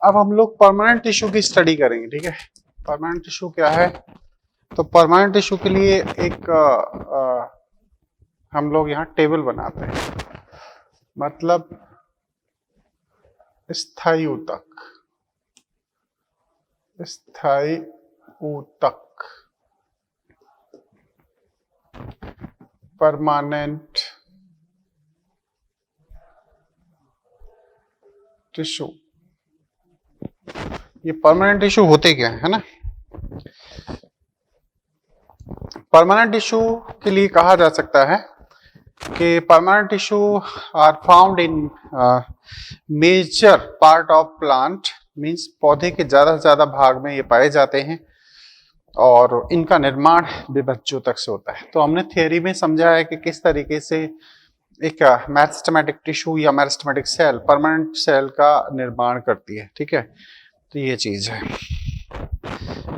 अब हम लोग परमानेंट टिश्यू की स्टडी करेंगे, ठीक है। परमानेंट टिश्यू क्या है? तो परमानेंट टिश्यू के लिए एक हम लोग यहाँ टेबल बनाते हैं, मतलब स्थायी ऊतक, स्थायी ऊतक, परमानेंट टिश्यू। ये परमानेंट टिश्यू होते क्या है ना? परमानेंट टिश्यू के लिए कहा जा सकता है कि permanent tissue are found in major part of plant, means पौधे के ज्यादा से ज्यादा भाग में ये पाए जाते हैं और इनका निर्माण विभज्योतक से होता है। तो हमने थियोरी में समझा है कि किस तरीके से एक मेरिस्टेमेटिक टिश्यू या मेरिस्टेमेटिक सेल परमानेंट सेल का निर्माण करती है, ठीक है। तो ये चीज है,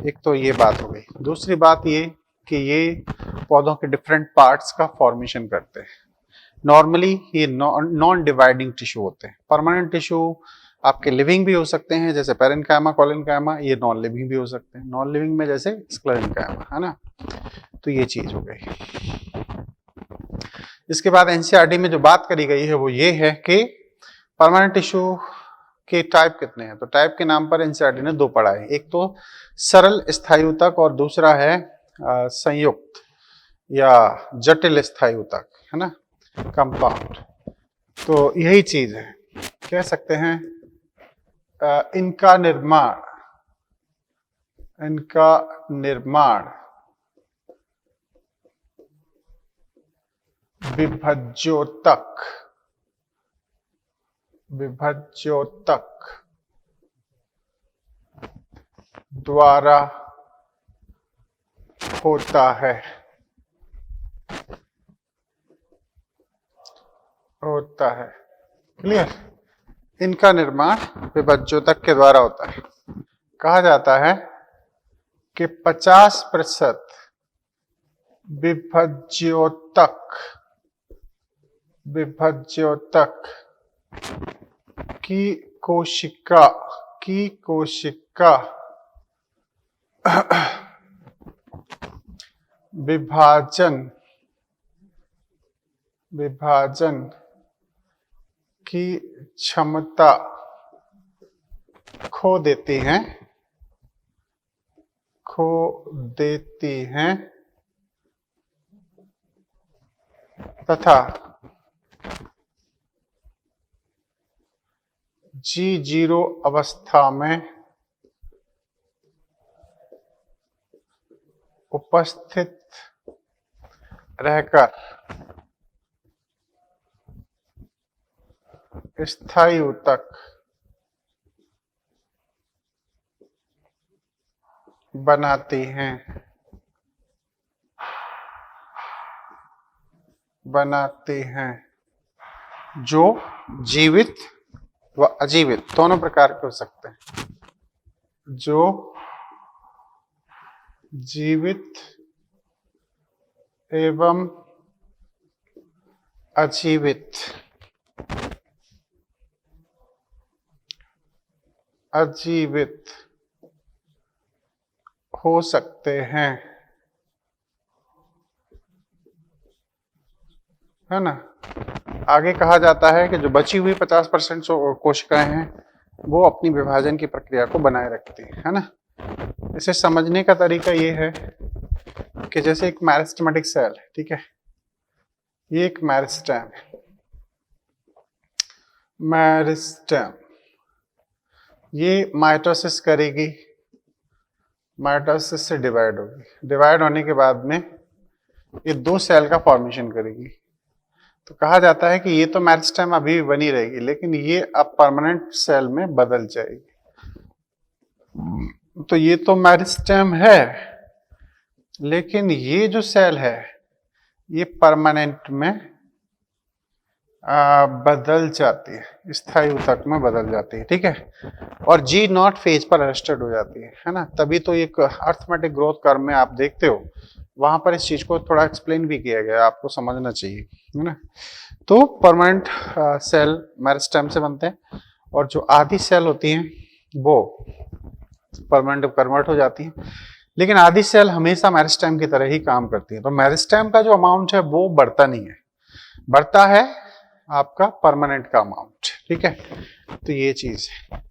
एक तो ये बात हो गई। दूसरी बात ये कि ये पौधों के डिफरेंट पार्ट्स का फॉर्मेशन करते हैं। नॉर्मली ये नॉन डिवाइडिंग टिश्यू होते हैं। परमानेंट टिश्यू आपके लिविंग भी हो सकते हैं, जैसे पेरेन्काइमा, कोलेनकाइमा। ये नॉन लिविंग भी हो सकते हैं। नॉन लिविंग में जैसे स्क्लेरेन्काइमा, है ना। तो ये चीज हो गई। इसके बाद एनसीईआरटी में जो बात करी गई है वो ये है कि परमानेंट टिश्यू के टाइप कितने हैं। तो टाइप के नाम पर एनसीईआरटी ने दो पढ़ा है, एक तो सरल स्थायी ऊतक और दूसरा है संयुक्त या जटिल स्थायी ऊतक, है ना, कंपाउंड। तो यही चीज है, कह सकते हैं इनका निर्माण विभज्योतक द्वारा होता है, क्लियर। इनका निर्माण विभज्योतक के द्वारा होता है। कहा जाता है कि 50% विभज्योतक की कोशिका विभाजन की क्षमता खो देती हैं तथा G0 अवस्था में उपस्थित रहकर स्थायी ऊतक बनाती हैं जो जीवित व अजीवित दोनों प्रकार के हो सकते हैं। जो जीवित एवं अजीवित हो सकते हैं, है ना। आगे कहा जाता है कि जो बची हुई 50% कोशिकाएं हैं वो अपनी विभाजन की प्रक्रिया को बनाए रखती है ना। इसे समझने का तरीका ये है कि जैसे एक मेरिस्टेमेटिक सेल है, ठीक है, ये एक मेरिस्टेम है। ये माइटोसिस करेगी, माइटोसिस से डिवाइड होगी, डिवाइड होने के बाद में ये दो सेल का फॉर्मेशन करेगी। तो कहा जाता है कि ये तो मेरिस्टेम अभी भी बनी रहेगी, लेकिन ये अब परमानेंट सेल में बदल जाएगी। तो ये तो मेरिस्टेम है, लेकिन ये जो सेल है ये परमानेंट में बदल जाती है, स्थायी ऊतक में बदल जाती है, ठीक है। और G0 फेज पर अरेस्टेड हो जाती है ना। तभी तो एक अर्थमेटिक ग्रोथ कर्व में आप देखते हो, वहां पर इस चीज को थोड़ा एक्सप्लेन भी किया गया, आपको समझना चाहिए, है ना। तो परमानेंट सेल मेरिस्टेम से बनते हैं और जो आधी सेल होती हैं वो परमानेंट कन्वर्ट हो जाती है, लेकिन आधी सेल हमेशा मेरिस्टेम की तरह ही काम करती है। तो मेरिस्टेम का जो अमाउंट है वो बढ़ता नहीं है, बढ़ता है आपका परमानेंट का अमाउंट। ठीक है, तो ये चीज है।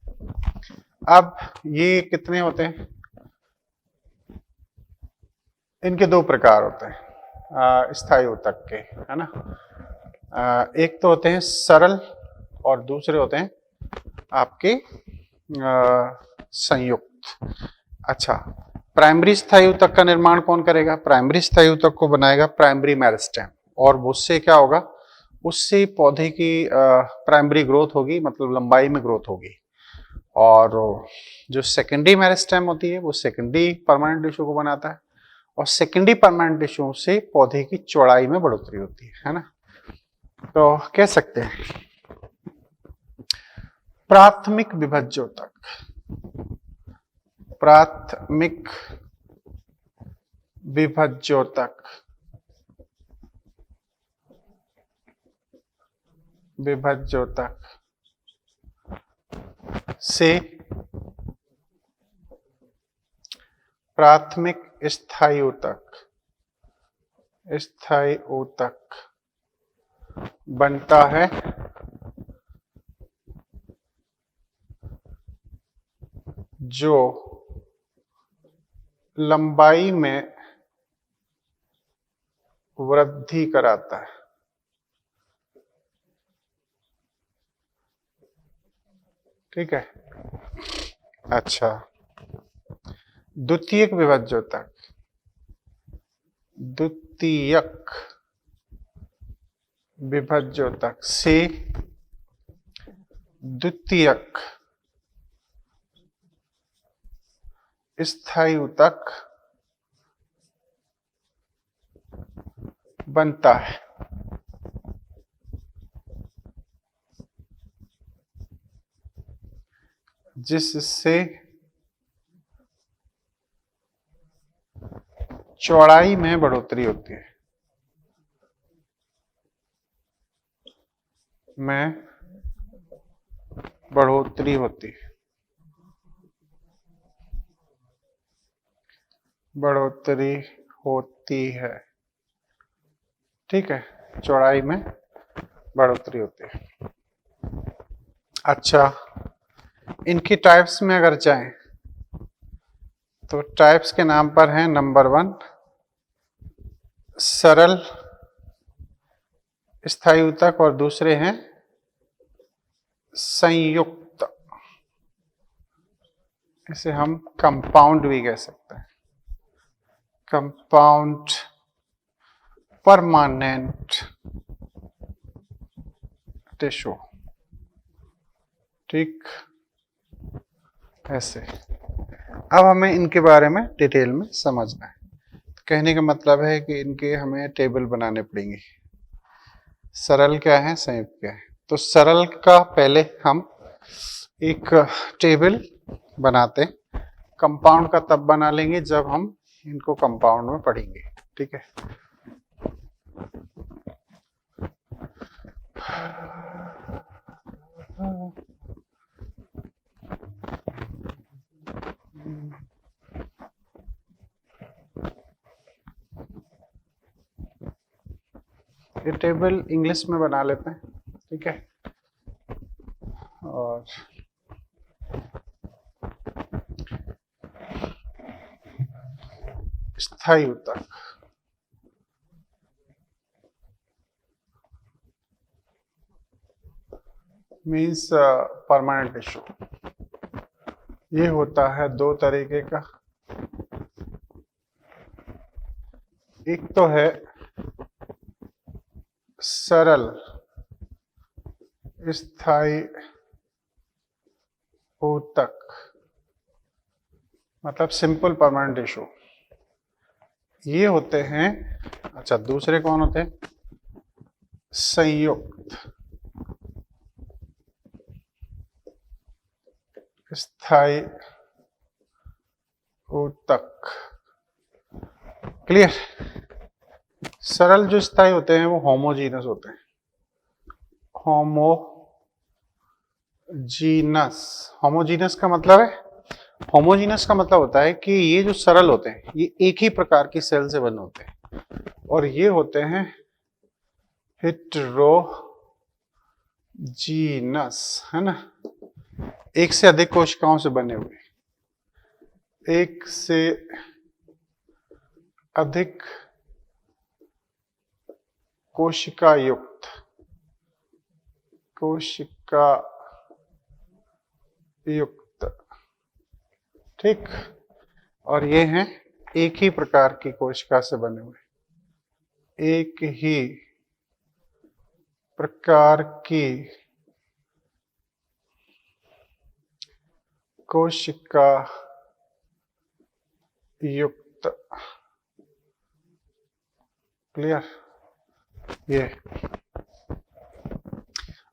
अब ये कितने होते हैं, इनके दो प्रकार होते हैं स्थायी ऊतक के, है ना। एक तो होते हैं सरल और दूसरे होते हैं आपके संयुक्त। अच्छा, प्राइमरी स्थायी ऊतक का निर्माण कौन करेगा? प्राइमरी स्थायी ऊतक को बनाएगा प्राइमरी मेरिस्टेम, और उससे क्या होगा, उससे पौधे की प्राइमरी ग्रोथ होगी, मतलब लंबाई में ग्रोथ होगी। और जो सेकेंडरी मेरिस्टेम होती है वो सेकेंडरी परमानेंट टिश्यू को बनाता है, और सेकेंडरी परमानेंट टिश्यू से पौधे की चौड़ाई में बढ़ोतरी होती है ना। तो कह सकते हैं प्राथमिक विभज्योतक, प्राथमिक विभज्योतक, विभज्योतक से प्राथमिक स्थायी ऊतक, स्थायी ऊतक बनता है जो लंबाई में वृद्धि कराता है। ठीक है, अच्छा, द्वितीयक विभज्योतक, द्वितीयक विभज्योतक से द्वितीयक स्थायी ऊतक बनता है। जिससे चौड़ाई में बढ़ोतरी होती है, में बढ़ोतरी होती है, बढ़ोतरी होती है। ठीक है, चौड़ाई में बढ़ोतरी होती है। अच्छा, इनकी टाइप्स में अगर जाएं तो टाइप्स के नाम पर हैं, नंबर 1 सरल स्थायी ऊतक, और दूसरे हैं संयुक्त, इसे हम कंपाउंड भी कह सकते हैं, कंपाउंड परमानेंट टिश्यू। ठीक, ऐसे। अब हमें इनके बारे में डिटेल में समझना है। कहने का मतलब है कि इनके हमें टेबल बनाने पड़ेंगे, सरल क्या है, संयुक्त क्या है। तो सरल का पहले हम एक टेबल बनाते हैं, कंपाउंड का तब बना लेंगे जब हम इनको कंपाउंड में पढ़ेंगे। ठीक है, ये टेबल इंग्लिश में बना लेते हैं। ठीक है, और स्थायी ऊतक, मीन्स परमानेंट टिश्यू, ये होता है दो तरीके का। एक तो है सरल स्थायी ऊतक, मतलब सिंपल परमानेंट टिश्यू, ये होते हैं। अच्छा, दूसरे कौन होते हैं? संयुक्त स्थायी ऊतक। क्लियर? सरल जो स्थायी होते हैं वो होमोजीनस होते हैं, होमोजीनस जीनस, होमोजीनस का मतलब है, होमोजीनस का मतलब होता है कि ये जो सरल होते हैं ये एक ही प्रकार की सेल से बने होते हैं, और ये होते हैं हेटेरोजीनस, है ना, एक से अधिक कोशिकाओं से बने हुए, एक से अधिक कोशिका युक्त, कोशिका युक्त, ठीक, और ये हैं एक ही प्रकार की कोशिका से बने हुए, एक ही प्रकार की कोशिका युक्त, क्लियर। ये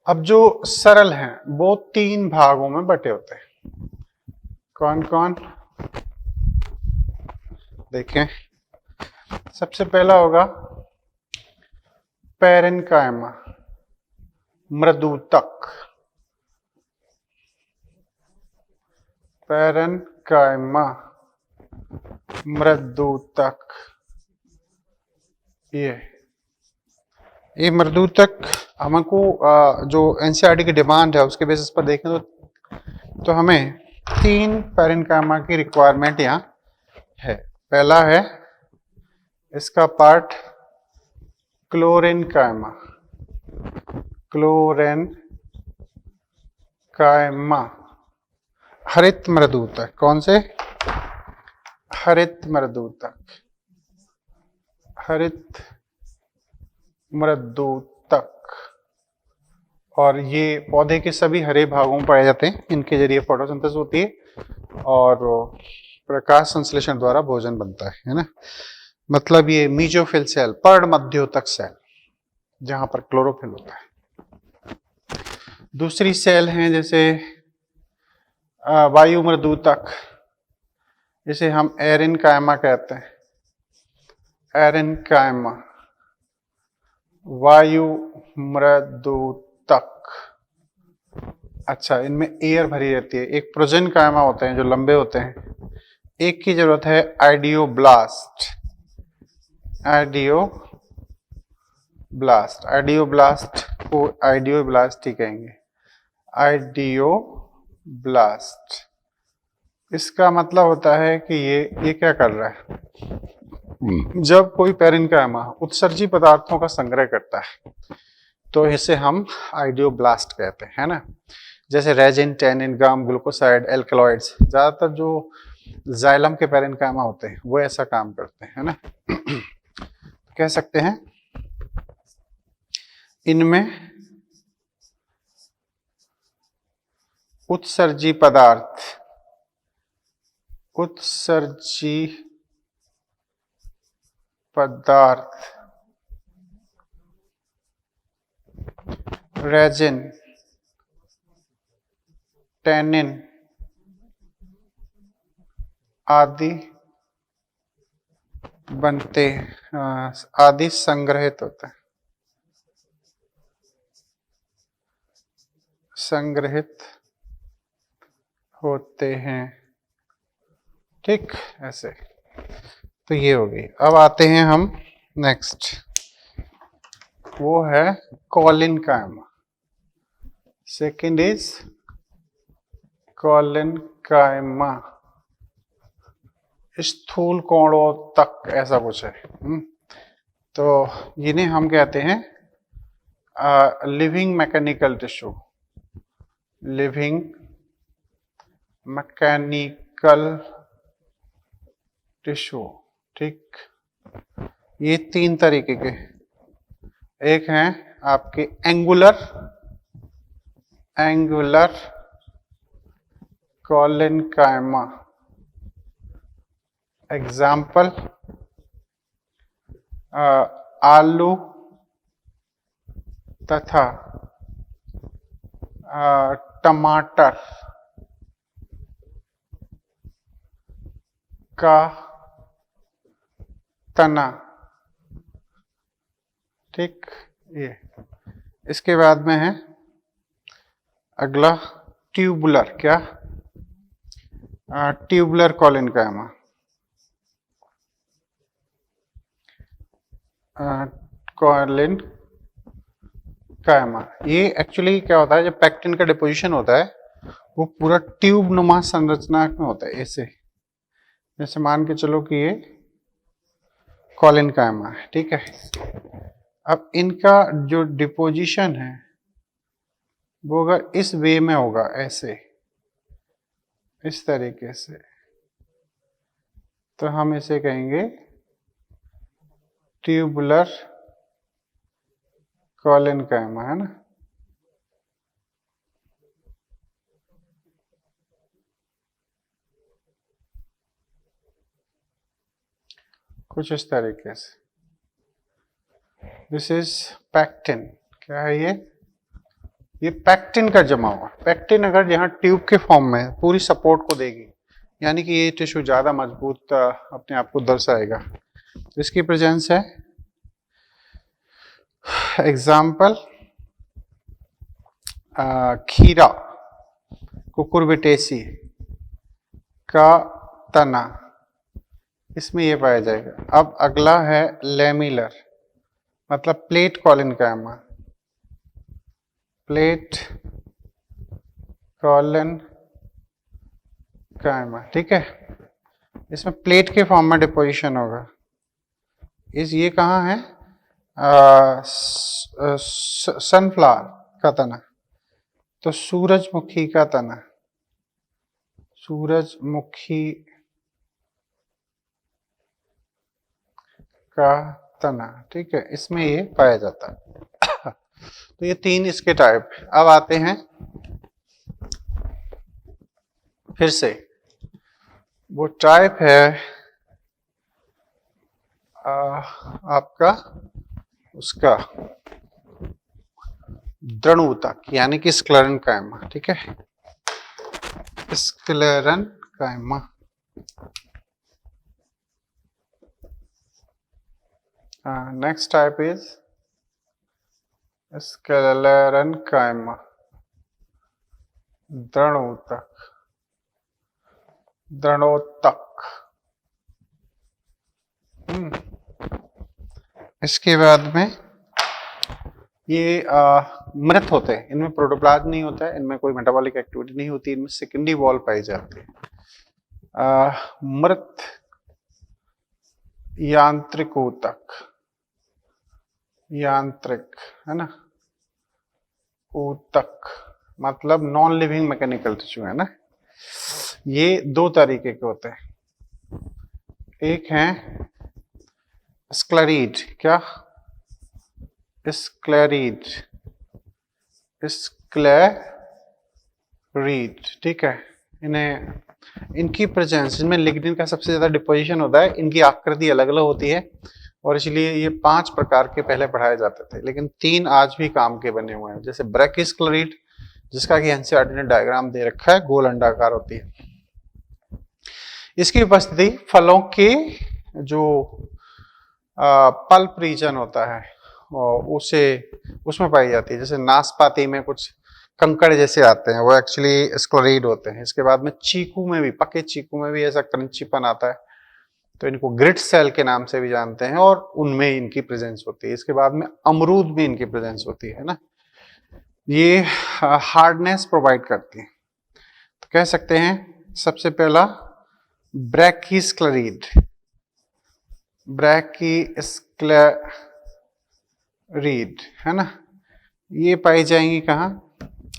अब जो सरल हैं वो 3 भागों में बटे होते हैं, कौन कौन देखें। सबसे पहला होगा पैरेन्काइमा, मृदुतक, पैरेन्काइमा मृदुतक, ये मृदुतक हमको जो एनसीईआरटी की डिमांड है उसके बेसिस पर देखें तो हमें 3 पैरेन्काइमा की रिक्वायरमेंट यहाँ है। पहला है इसका पार्ट क्लोरेन्काइमा, क्लोरेन्काइमा हरित मृदुतक, कौन से, हरित मृदुतक, हरित मृदुतक, और ये पौधे के सभी हरे भागों में पाए जाते हैं, इनके जरिए फोटोसिंथेसिस होती है और प्रकाश संश्लेषण द्वारा भोजन बनता है ना। मतलब ये मीजोफिल सेल, पर्ण मध्योतक सेल, जहां पर क्लोरोफिल होता है। दूसरी सेल हैं जैसे वायु मृदुतक, जिसे हम एरेन्काइमा कहते हैं, एरेन्काइमा वायु मृदुतक। अच्छा, इनमें एयर भरी रहती है। एक प्रोजेनकाइमा होते हैं जो लंबे होते हैं, एक की जरूरत है आइडियोब्लास्ट, आइडियोब्लास्ट, आइडियोब्लास्ट को आइडियोब्लास्ट ही कहेंगे, आइडियोब्लास्ट। इसका मतलब होता है कि ये क्या कर रहा है, जब कोई पैरेन्काइमा उत्सर्जी पदार्थों का संग्रह करता है तो इसे हम आइडियोब्लास्ट कहते हैं, है ना। जैसे रेजिन, टैनिन, गाम, ग्लूकोसाइड, एल्कलॉइड्स, ज्यादातर जो जाइलम के पैरेन्काइमा होते हैं वो ऐसा काम करते हैं, है ना। कह सकते हैं इनमें उत्सर्जी पदार्थ, उत्सर्जी पदार्थ, रेजिन, टैनिन आदि बनते, आदि संग्रहित होते हैं, संग्रहित होते हैं, ठीक, ऐसे। तो ये हो गई। अब आते हैं हम नेक्स्ट, वो है कॉलिनकाइमा। सेकेंड इज कॉलिनकाइमा, स्थूल कोणों तक ऐसा कुछ है। तो इन्हें हम कहते हैं living mechanical tissue, living mechanical tissue, ठीक। ये 3 तरीके के, एक हैं आपके एंगुलर, एंगुलर कॉलिनकाइमा, एग्जाम्पल आलू तथा टमाटर का तना, ठीक। ये इसके बाद में है अगला ट्यूबुलर, क्या ट्यूबुलर कॉलिनकाइमा, कॉलिनकाइमा। ये एक्चुअली क्या होता है, जब पैक्टिन का डिपोजिशन होता है वो पूरा ट्यूब नुमा संरचना में होता है ऐसे, जैसे मान के चलो कि ये कॉलिनकाइमा है, ठीक है। अब इनका जो डिपोजिशन है वो अगर इस वे में होगा, ऐसे इस तरीके से, तो हम इसे कहेंगे ट्यूबुलर कॉलिनकाइमा, है ना। कुछ इस तरीके से। This is pectin. क्या है ये पैक्टिन का जमा हुआ। पैक्टिन अगर यहाँ ट्यूब के फॉर्म में पूरी सपोर्ट को देगी, यानी कि ये टिश्यू ज्यादा मजबूत अपने आप को दर्शाएगा। तो इसकी प्रेजेंस है। एग्जाम्पल, खीरा कुकुरबिटेसी का तना, इसमें ये पाया जाएगा। अब अगला है लेमिलर, मतलब प्लेट कॉलिनकाइमा, प्लेट कॉलिनकाइमा, ठीक है। इसमें प्लेट के फॉर्म में डिपोजिशन होगा। ये कहाँ है, सनफ्लावर का तना, तो सूरजमुखी का तना, सूरजमुखी का तना, ठीक है, इसमें ये पाया जाता है। तो ये तीन इसके टाइप। अब आते हैं फिर से, वो टाइप है आपका उसका द्रणुतक, यानी कि स्क्लेरेनकाइमा, ठीक है, sclerenchyma. Next type is sclerenchyma, द्रणोतक, द्रणोतक। इसके बाद में ये मृत होते हैं, इनमें प्रोटोप्लाज्म नहीं होता है, इनमें कोई मेटाबॉलिक एक्टिविटी नहीं होती, इनमें सेकेंडरी वॉल पाई जाती है। मृत यांत्रिक ऊतक, यांत्रिक, है ना, ऊतक मतलब नॉन लिविंग मैकेनिकल टिश्यू, है ना। ये दो तरीके के होते हैं। एक है स्क्लेरीड, क्या स्क्लेरीड, स्क्लेरीड, ठीक है। इन्हें इनकी प्रेजेंस, इनमें लिग्निन का सबसे ज्यादा डिपोजिशन होता है। इनकी आकृति अलग अलग होती है और इसलिए ये 5 प्रकार के पहले पढ़ाए जाते थे, लेकिन 3 आज भी काम के बने हुए हैं। जैसे ब्रैकिस्क्लेरीड, जिसका कि एनसीईआरटी ने डायग्राम दे रखा है, गोल अंडाकार होती है। इसकी उपस्थिति फलों के जो पल्प रीजन होता है उसमें पाई जाती है। जैसे नाशपाती में कुछ कंकड़ जैसे आते हैं, वो एक्चुअली स्क्लेरीड होते हैं। इसके बाद में चीकू में भी, पके चीकू में भी ऐसा क्रंचीपन आता है, तो इनको ग्रिट सेल के नाम से भी जानते हैं, और उनमें इनकी प्रेजेंस होती है। इसके बाद में अमरूद में इनकी प्रेजेंस होती है ना। ये हार्डनेस प्रोवाइड करती है। तो कह सकते हैं सबसे पहला ब्रैकिस्क्लेरीड, ब्रैकिस्क्लेरीड, है ना। ये पाई जाएंगी कहाँ,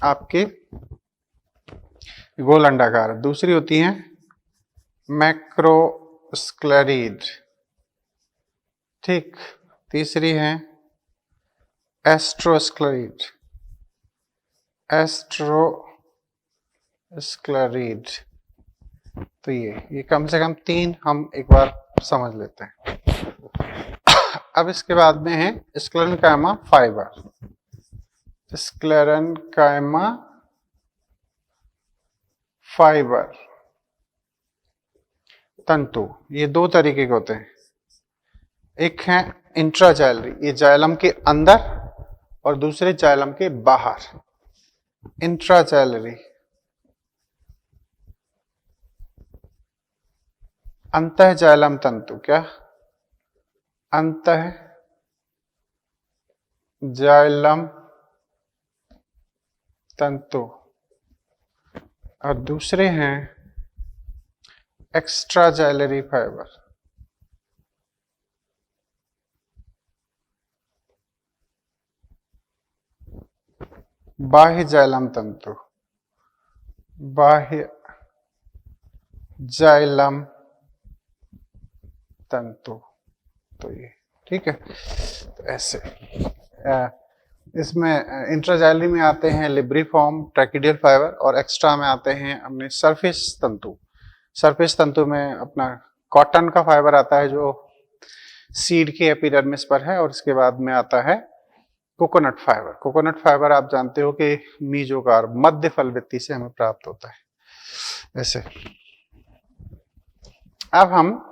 आपके गोल अंडाकार। दूसरी होती है मैक्रोस्क्लेरीड, ठीक। तीसरी है एस्ट्रोस्क्लेरीड, एस्ट्रोस्क्लेरीड। तो ये कम से कम 3 हम एक बार समझ लेते हैं। अब इसके बाद में है स्क्लेरेनकाइमा फाइबर, स्क्लेरेनकाइमा फाइबर, तंतु। ये 2 तरीके के होते हैं। एक है इंट्राजाइलरी, ये जाइलम के अंदर, और दूसरे जाइलम के बाहर, इंट्राजाइलरी। अंतःजालम तंतु, क्या अंतःजालम तंतु, और दूसरे हैं एक्स्ट्रा जाइलरी फाइबर। बाह्य जाइलम तंतु, बाह्य जाइलम तंतु। तो ये ठीक है। तो ऐसे इसमें इंट्राजाइलरी में आते हैं लिब्रिफॉर्म, ट्रैकिडियल फाइबर, और एक्स्ट्रा में आते हैं अपने सरफेस तंतु। सरफेस तंतु में अपना कॉटन का फाइबर आता है जो सीड के एपिडर्मिस पर है, और इसके बाद में आता है कोकोनट फाइबर। कोकोनट फाइबर आप जानते हो कि मीजोगार, मध्य फल वित्ती से हमें प्राप्त होता है। ऐसे अब हम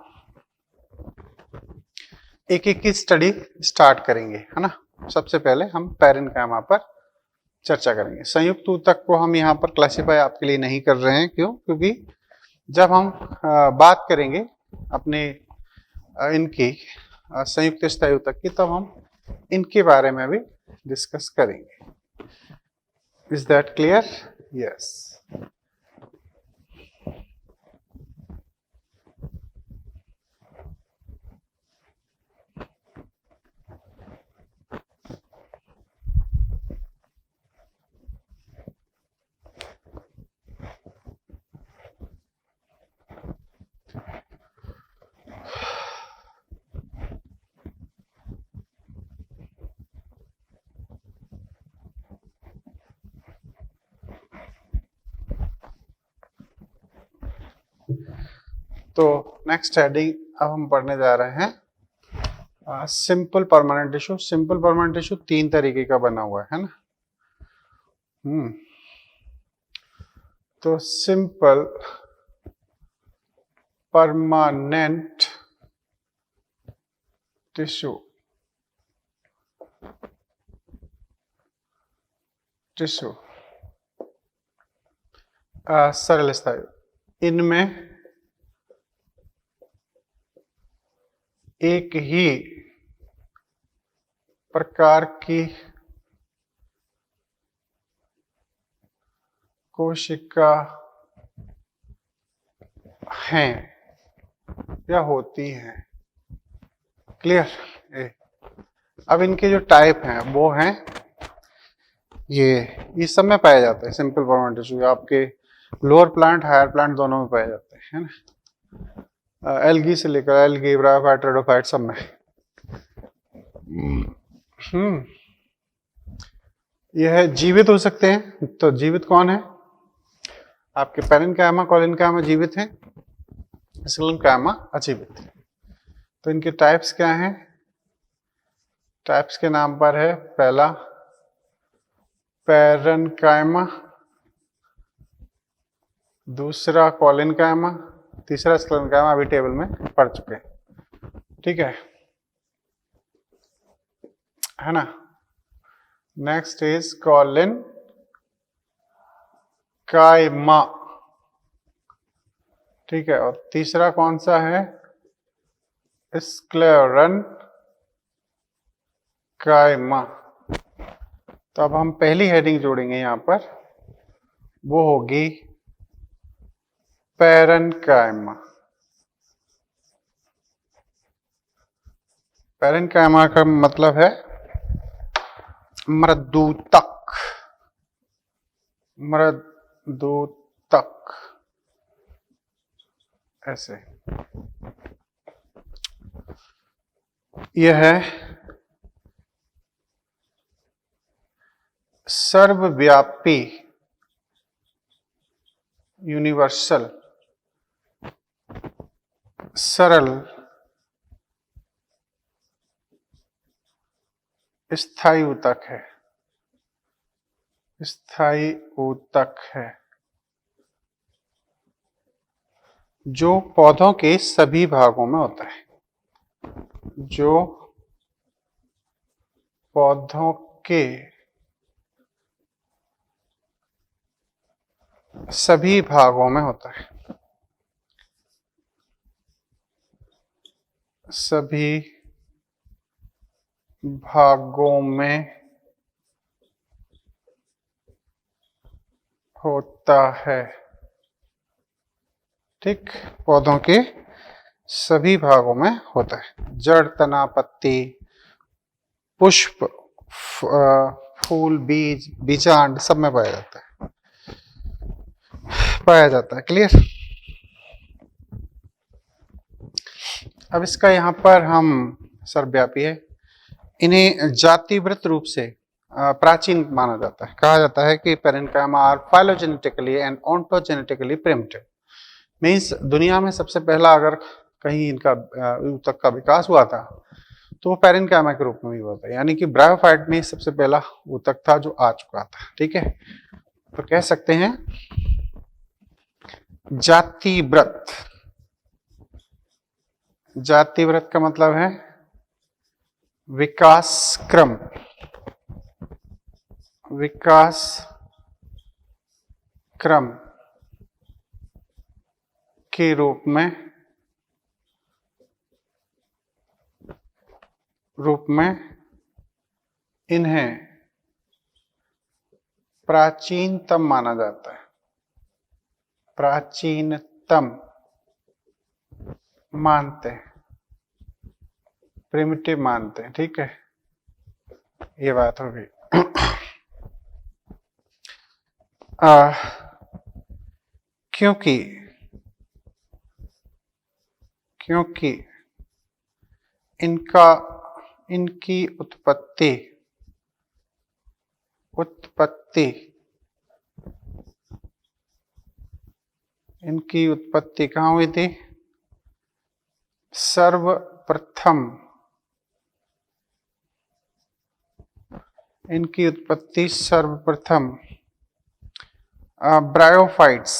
एक एक की स्टडी स्टार्ट करेंगे, है ना। सबसे पहले हम पैरेन्काइमा पर चर्चा करेंगे। संयुक्त ऊतक को हम यहाँ पर क्लासिफाई आपके लिए नहीं कर रहे हैं, क्यों? क्योंकि जब हम बात करेंगे अपने इनकी संयुक्त स्थायी ऊतक की, तब हम इनके बारे में भी डिस्कस करेंगे। Is that clear? यस। तो नेक्स्ट हेडिंग अब हम पढ़ने जा रहे हैं simple permanent tissue. Simple permanent tissue 3 तरीके का बना हुआ है ना। तो सिंपल परमानेंट टिश्यू सरल स्थायी, इनमें एक ही प्रकार की कोशिका हैं या होती हैं। क्लियर? अब इनके जो टाइप हैं वो हैं ये सब में पाए जाते हैं। सिंपल परमानेंट टिश्यू आपके लोअर प्लांट, हायर प्लांट दोनों में पाए जाते हैं, है ना। एल्गी से लेकर एल्गी, ब्रायोफाइट, रेडोफाइट सब में। यह जीवित हो सकते हैं। तो जीवित कौन है? आपके पैरेन्काइमा, कोलिन्काइमा जीवित हैं, स्क्लेन्काइमा अजीवित है। तो इनके टाइप्स क्या हैं? टाइप्स के नाम पर है, पहला पैरेन्काइमा, दूसरा कोलिन्काइमा, तीसरा स्क्लेन्काइमा। अभी टेबल में पढ़ चुके हैं, ठीक है ना। नेक्स्ट इज कोलिन्काइमा, ठीक है। और तीसरा कौन सा है? स्क्लेरनकाइमा। तो अब हम पहली हेडिंग जोड़ेंगे यहां पर, वो होगी पैरेन्काइमा। पैरेन्काइमा का मतलब है मृदुतक, मृदुतक, ऐसे। यह है सर्वव्यापी, यूनिवर्सल, सरल, स्थायी ऊतक है। स्थायी ऊतक है जो पौधों के सभी भागों में होता है, जो पौधों के सभी भागों में होता है। सभी भागों में होता है। ठीक, पौधों के सभी भागों में होता है। जड़, तना, पत्ती, पुष्प, फूल, बीज, बीजांड सब में पाया जाता है। क्लियर। अब इसका यहाँ पर हम सर्वव्यापी है, इन्हें जातिवृत्त रूप से प्राचीन माना जाता है। कहा जाता है कि parenchyma are phylogenetically and ontogenetically primitive. Means दुनिया में सबसे पहला अगर कहीं इनका ऊतक का विकास हुआ था तो वो पेरेन्काइमा के रूप में भी हुआ था, यानी कि ब्रायोफाइट में सबसे पहला ऊतक था जो आ चुका था। ठीक है, तो कह सकते हैं जातिवृत्त। जातिवृत्त का मतलब है विकास क्रम, विकास क्रम के रूप में इन्हें प्राचीनतम माना जाता है। प्राचीनतम मानते हैं, प्रिमिटिव मानते हैं। ठीक है, ये बात होगी। क्योंकि इनकी उत्पत्ति कहाँ हुई थी? इनकी उत्पत्ति सर्वप्रथम ब्रायोफाइट्स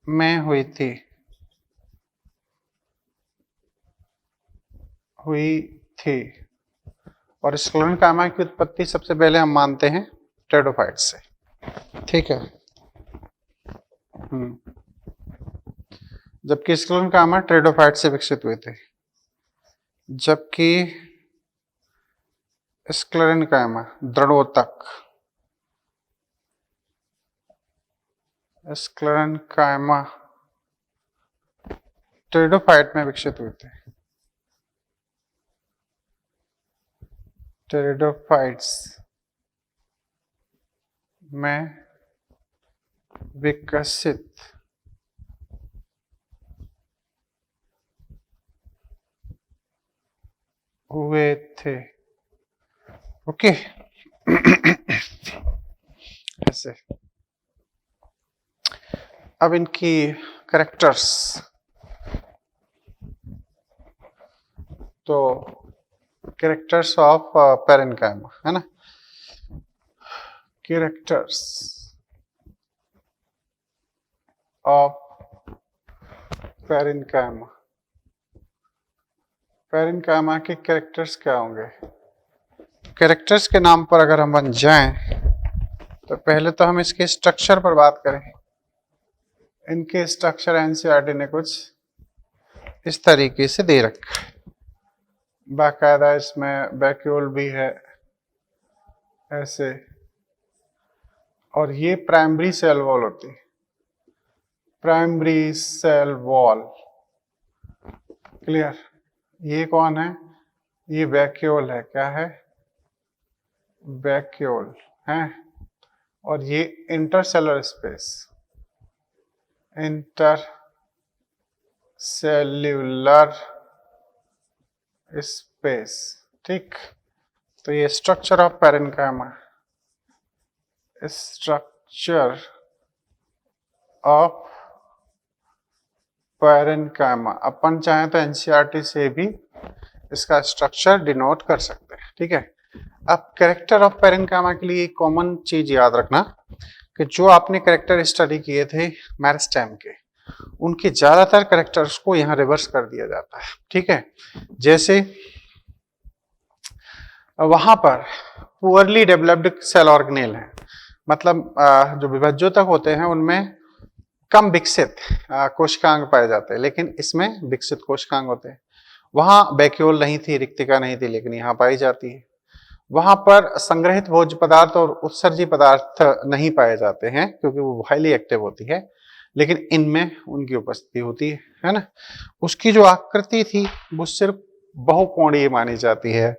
में हुई थी और स्क्लेरेन्काइमा की उत्पत्ति सबसे पहले हम मानते हैं टेरिडोफाइट से। ठीक है, जबकि स्क्लेरेन्काइमा टेरिडोफाइट से विकसित हुए थे, जबकि स्क्लेरेन्काइमा दृढ़ोतक टेरिडोफाइट में विकसित हुए थे। टेरिडोफाइट्स में विकसित हुए थे। ओके, ऐसे। अब इनकी कैरेक्टर्स, तो कैरेक्टर्स ऑफ पेरेन्काइमा है ना, कैरेक्टर्स ऑफ पेरेन्काइमा। पेरेन्काइमा के कैरेक्टर्स क्या होंगे? कैरेक्टर्स के नाम पर अगर हम बन जाएं तो पहले तो हम इसके स्ट्रक्चर पर बात करें। इनके स्ट्रक्चर एनसीईआरटी ने कुछ इस तरीके से दे रखा है, बाकायदा इसमें वैक्यूल भी है ऐसे, और ये प्राइमरी सेल वॉल होती है, प्राइमरी सेल वॉल। क्लियर। ये कौन है? ये वैक्यूल है। क्या है? वैक्यूल है। और ये इंटरसेलुलर स्पेस, इंटरसेल्यूलर स्पेस। ठीक, तो ये structure of parenchyma, structure of parenchyma. अपन चाहें तो एनसीईआरटी से भी इसका स्ट्रक्चर डिनोट कर सकते हैं। ठीक है, अब कैरेक्टर ऑफ पेरेन्काइमा के लिए एक कॉमन चीज याद रखना कि जो आपने कैरेक्टर स्टडी किए थे मेरिस्टेम के, उनके ज्यादातर कैरेक्टर्स को यहाँ रिवर्स कर दिया जाता है। ठीक है, जैसे वहां पर पुअरली डेवलप्ड सेल ऑर्गेनेल है, मतलब जो विभज्योतक होते हैं उनमें कम विकसित कोशिकांग पाए जाते हैं, लेकिन इसमें विकसित कोशिकांग होते हैं। वहां वैक्यूल नहीं थी, रिक्तिका नहीं थी, लेकिन यहाँ पाई जाती है। वहां पर संग्रहित भोज्य पदार्थ और उत्सर्जी पदार्थ नहीं पाए जाते हैं क्योंकि वो हाईली एक्टिव होती है, लेकिन इनमें उनकी उपस्थिति होती है ना। उसकी जो आकृति थी वो सिर्फ बहुकोणीय मानी जाती है।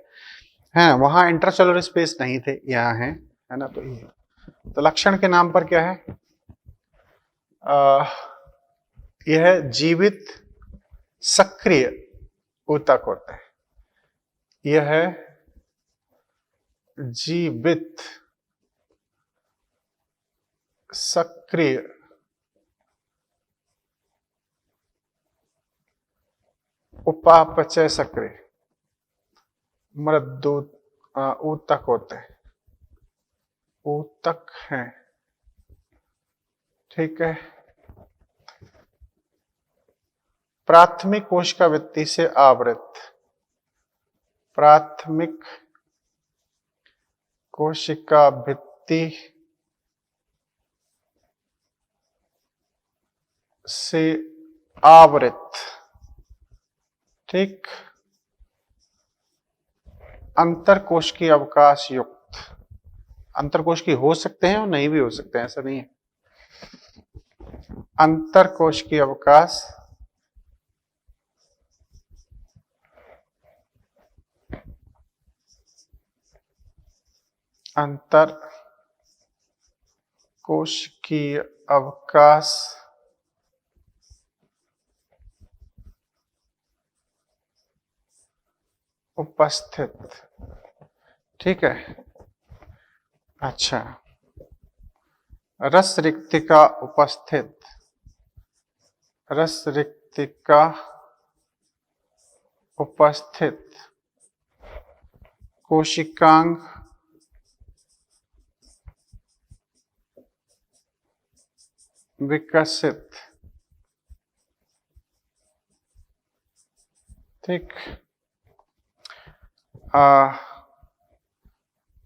वहां इंटरसेलुलर स्पेस नहीं थे, यहाँ है ना। तो ये तो लक्षण के नाम पर क्या है, यह जीवित सक्रिय ऊतक होता है। यह जीवित सक्रिय उपापचय सक्रिय मृदु ऊतक होते हैं, ऊतक है, ठीक है। प्राथमिक कोशिका भित्ति से आवृत, प्राथमिक कोशिका भित्ति से आवृत, ठीक। अंतरकोश की अवकाश युक्त, अंतरकोश की हो सकते हैं और नहीं भी हो सकते हैं, ऐसा नहीं है। अंतरकोश की अवकाश अंतर कोशिकीय अवकाश उपस्थित, ठीक है। अच्छा, रस रिक्तिका उपस्थित, रस रिक्तिका उपस्थित, कोशिकांग विकसित, ठीक।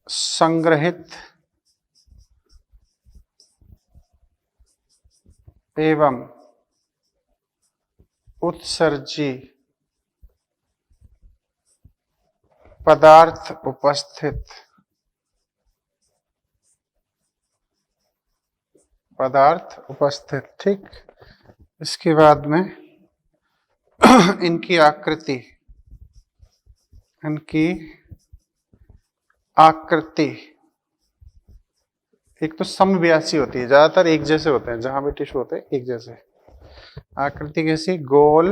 संग्रहित एवं उत्सर्जी पदार्थ उपस्थित, पदार्थ उपस्थित, ठीक। इसके बाद में इनकी आकृति, इनकी आकृति एक तो समव्यासी होती है, ज्यादातर एक जैसे होते हैं, जहां भी टिश्यू होते हैं एक जैसे। आकृति कैसी, गोल,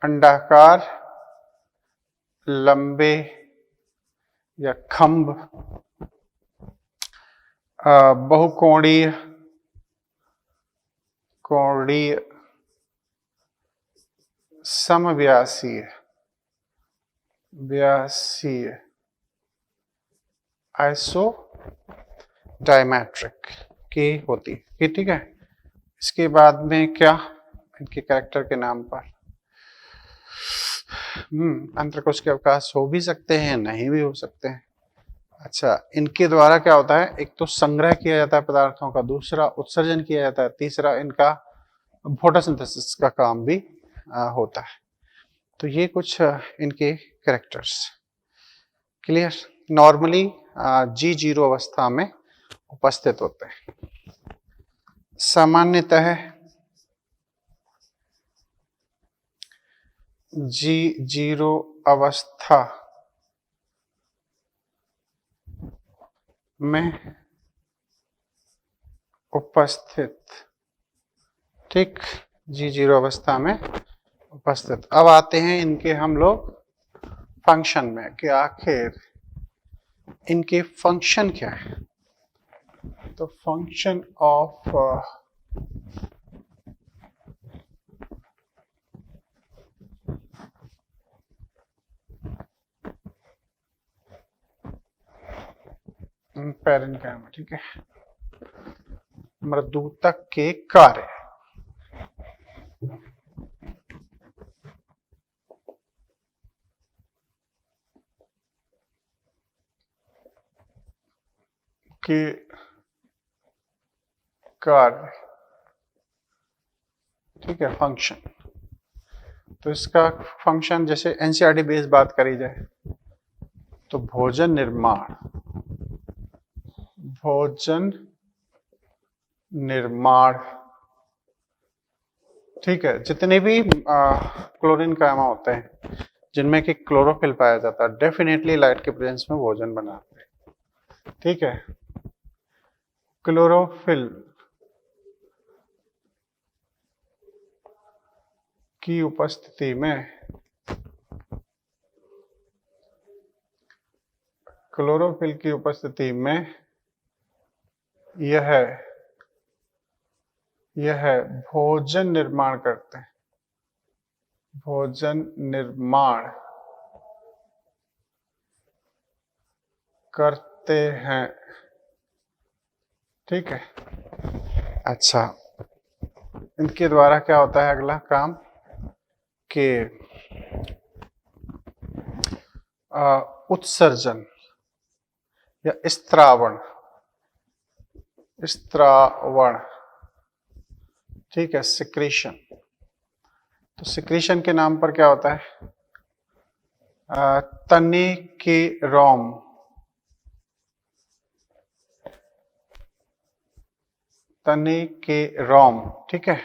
अंडाकार, लंबे या खंभ, बहुकोणीय, कोणीय, समव्यासीय, व्यासीय, आइसो डायमेट्रिक की होती है, ठीक है। इसके बाद में क्या, इनके कैरेक्टर के नाम पर अंतरकोश के अवकाश हो भी सकते हैं, नहीं भी हो सकते हैं। अच्छा, इनके द्वारा क्या होता है, एक तो संग्रह किया जाता है पदार्थों का, दूसरा उत्सर्जन किया जाता है, तीसरा इनका फोटोसिंथेसिस का काम भी होता है। तो ये कुछ इनके कैरेक्टर्स, क्लियर। नॉर्मली G0 अवस्था में उपस्थित होते हैं। सामान्यतः G0 अवस्था में उपस्थित, ठीक। G0 अवस्था में उपस्थित। अब आते हैं इनके हम लोग फंक्शन में कि आखिर इनके फंक्शन क्या है। तो फंक्शन ऑफ पैरेन्काइमा, ठीक है, मृदूतक के कार्य, के कार्य, ठीक है, फंक्शन। तो इसका फंक्शन जैसे एनसीईआरटी बेस्ड बात करी जाए तो भोजन निर्माण, भोजन निर्माण, ठीक है, जितने भी क्लोरीन कायमा होते हैं जिनमें कि क्लोरोफिल पाया जाता है, डेफिनेटली लाइट के प्रेजेंस में भोजन बनाते हैं, ठीक है। क्लोरोफिल की उपस्थिति में, क्लोरोफिल की उपस्थिति में यह भोजन निर्माण करते हैं, भोजन निर्माण करते हैं, ठीक है। अच्छा, इनके द्वारा क्या होता है अगला काम कि उत्सर्जन या स्त्रावण, स्त्रावण, ठीक है, सिक्रीशन। तो सिक्रीशन के नाम पर क्या होता है, तने के रोम, तने के रोम, ठीक है,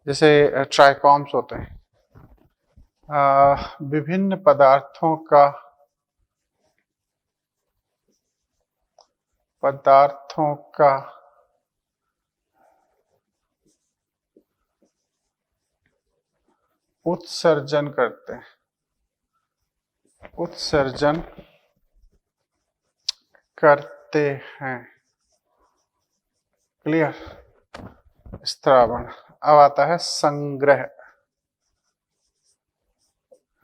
जैसे ट्राइकॉम्स होते हैं, विभिन्न पदार्थों का उत्सर्जन करते हैं, उत्सर्जन करते हैं, क्लियर। स्त्रावण। अब आता है संग्रह,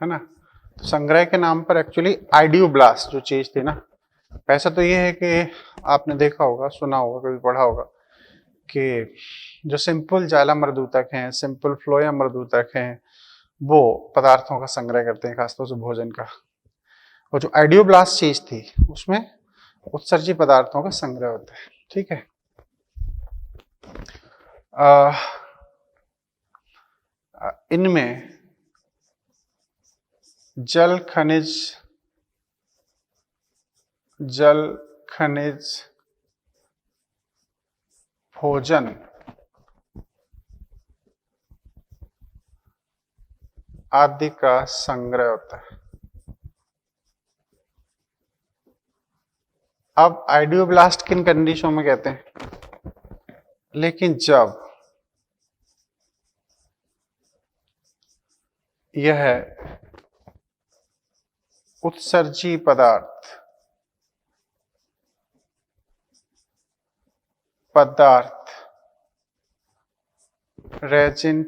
है ना। तो संग्रह के नाम पर एक्चुअली आइडियोब्लास्ट जो चीज थी ना, वैसा तो ये है कि आपने देखा होगा, सुना होगा, कभी पढ़ा होगा कि जो सिंपल जालामर्दूतक हैं, सिंपल फ्लोएमर्दूतक हैं, वो पदार्थों का संग्रह करते हैं, खासतौर से भोजन का। और जो आइडियोब्लास्ट चीज थी उसमें उत्सर्जी पदार्थों का संग्रह होता है, ठीक है। इनमें जल खनिज भोजन आदि का संग्रह होता है। अब आइडियोब्लास्ट किन कंडीशनों में कहते हैं, लेकिन जब यह उत्सर्जी पदार्थ रेजिन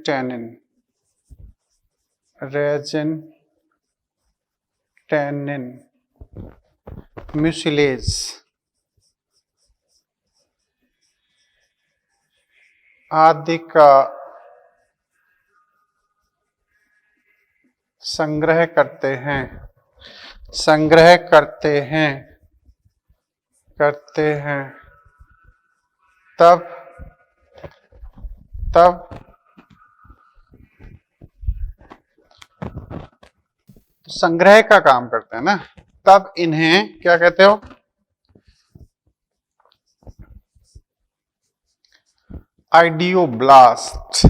टैनिन, म्यूसिलेज आदि का संग्रह करते हैं, तब संग्रह का काम करते हैं ना, तब इन्हें क्या कहते हो, आइडियोब्लास्ट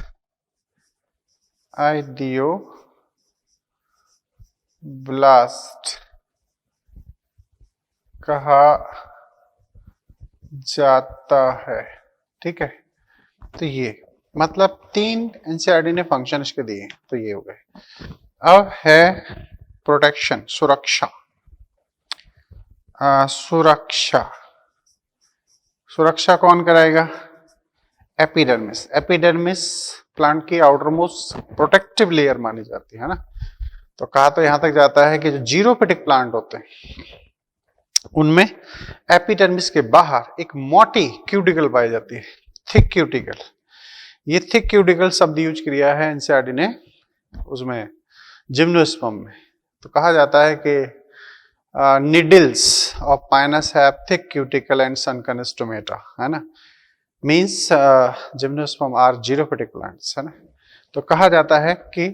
कहा जाता है, ठीक है। तो ये मतलब 3 एनसीईआरटी ने फंक्शन इसके दिए, तो ये हो गए। अब है प्रोटेक्शन, सुरक्षा। सुरक्षा कौन कराएगा, एपिडर्मिस प्लांट की आउटरमोस्ट प्रोटेक्टिव लेयर मानी जाती है ना। तो कहा तो यहां तक जाता है कि जो जीरोफिटिक प्लांट होते हैं उनमें एपिडर्मिस के बाहर एक मोटी क्यूटिकल पाई जाती है, थिक क्यूटिकल। ये थिक क्यूटिकल शब्द यूज किया है एनसीईआरटी ने उसमें जिम्नोस्पर्म में। तो कहा जाता है कि needles of pinus have thick cuticle and sunken stomata, है ना। Means gymnosperm are xerophytic plants, है ना। तो कहा जाता है कि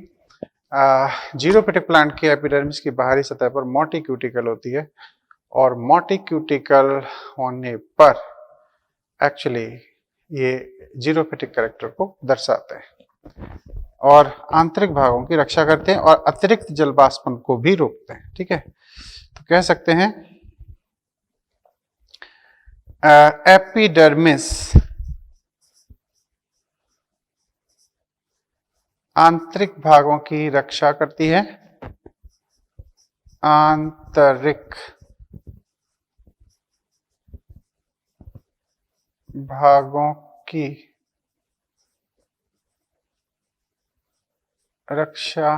जीरोफिटिक प्लांट की एपिडर्मिस की बाहरी सतह पर मोटी क्यूटिकल होती है और मोटी क्यूटिकल होने पर एक्चुअली ये जीरोफिटिक कैरेक्टर को दर्शाते हैं और आंतरिक भागों की रक्षा करते हैं और अतिरिक्त जलवाष्पन को भी रोकते हैं, ठीक है। तो कह सकते हैं एपिडर्मिस आंतरिक भागों की रक्षा करती है, आंतरिक भागों की रक्षा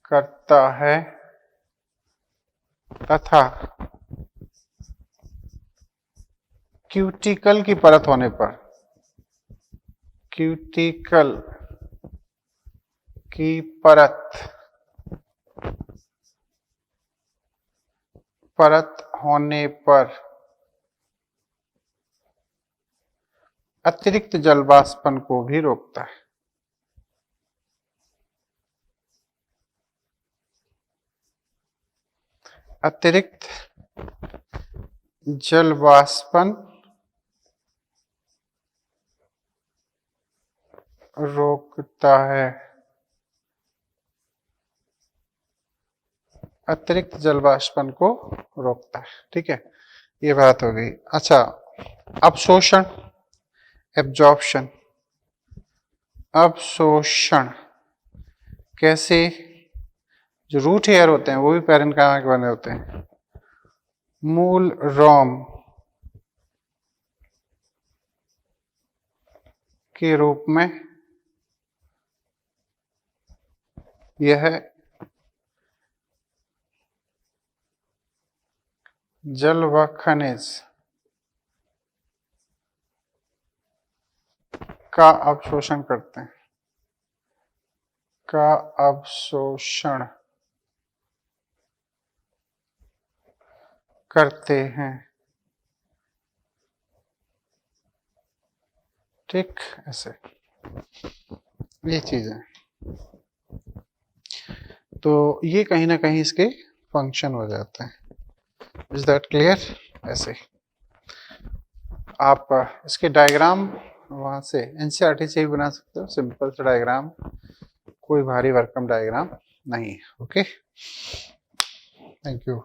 करता है तथा क्यूटिकल की परत होने पर, क्यूटिकल की परत होने पर अतिरिक्त जलवाष्पन को भी रोकता है। अतिरिक्त जलवाष्पन रोकता है, अतिरिक्त जलवाष्पन को रोकता है, ठीक है। ये बात हो गई। अच्छा, अवशोषण, एब्जॉर्प्शन, अवशोषण कैसे, जो रूट हेयर होते हैं वो भी पैरेन्काइमा के बने होते हैं, मूल रोम के रूप में यह जल व खनिज का अवशोषण करते हैं, का अवशोषण करते हैं, ठीक। ऐसे ये चीज है। तो ये कहीं ना कहीं इसके फंक्शन हो जाते हैं। Is that clear? ऐसे आप इसके डायग्राम वहां से एनसीईआरटी से ही बना सकते हो, सिंपल सा डायग्राम, कोई भारी भरकम डायग्राम नहीं है। Okay, thank you.